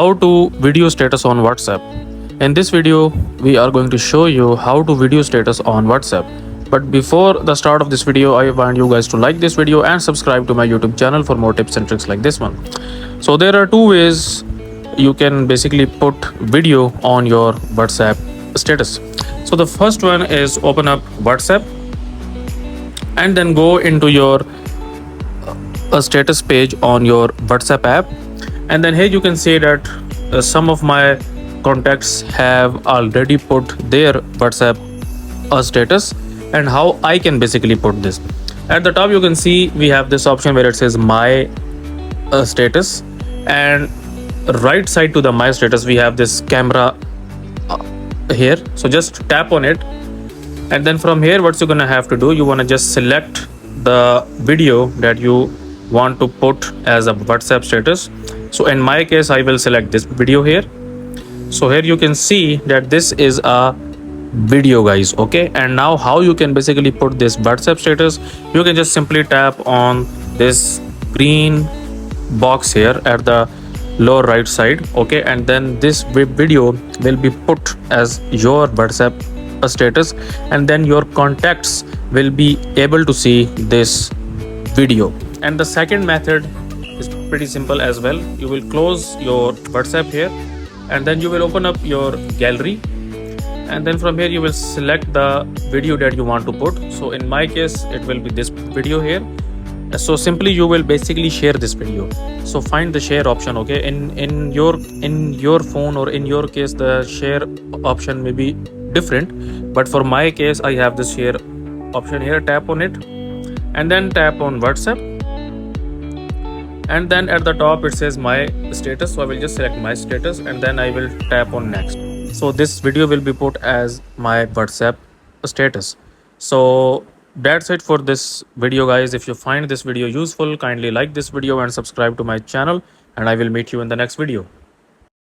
How to video status on WhatsApp. In this video, we are going to show you how to video status on WhatsApp. But before the start of this video, I want you guys to like this video and subscribe to my YouTube channel for more tips and tricks like this one. So there are two ways you can basically put video on your WhatsApp status. So the first one is open up WhatsApp and then go into your a status page on your WhatsApp app, and then here you can see that some of my contacts have already put their WhatsApp status, and how I can basically put this. At the top you can see we have this option where it says my status, and right side to the my status we have this camera here. So just tap on it, and then from here what you're gonna have to do, you want to just select the video that you want to put as a WhatsApp status. So in my case I will select this video here. So here you can see that this is a video, guys. Okay, and now how you can basically put this WhatsApp status, you can just simply tap on this green box here at the lower right side. Okay, and then this video will be put as your WhatsApp status, and then your contacts will be able to see this video. And the second method is pretty simple as well. You will close your WhatsApp here, and then you will open up your gallery, and then from here you will select the video that you want to put. So in my case it will be this video here. So simply you will basically share this video. So find the share option. Okay, in your phone or in your case the share option may be different, but for my case I have this share option here. Tap on it and then tap on WhatsApp, and then at the top it says my status. So I will just select my status, and then I will tap on next. So this video will be put as my WhatsApp status. So that's it for this video, guys. If you find this video useful, kindly like this video and subscribe to my channel, and I will meet you in the next video.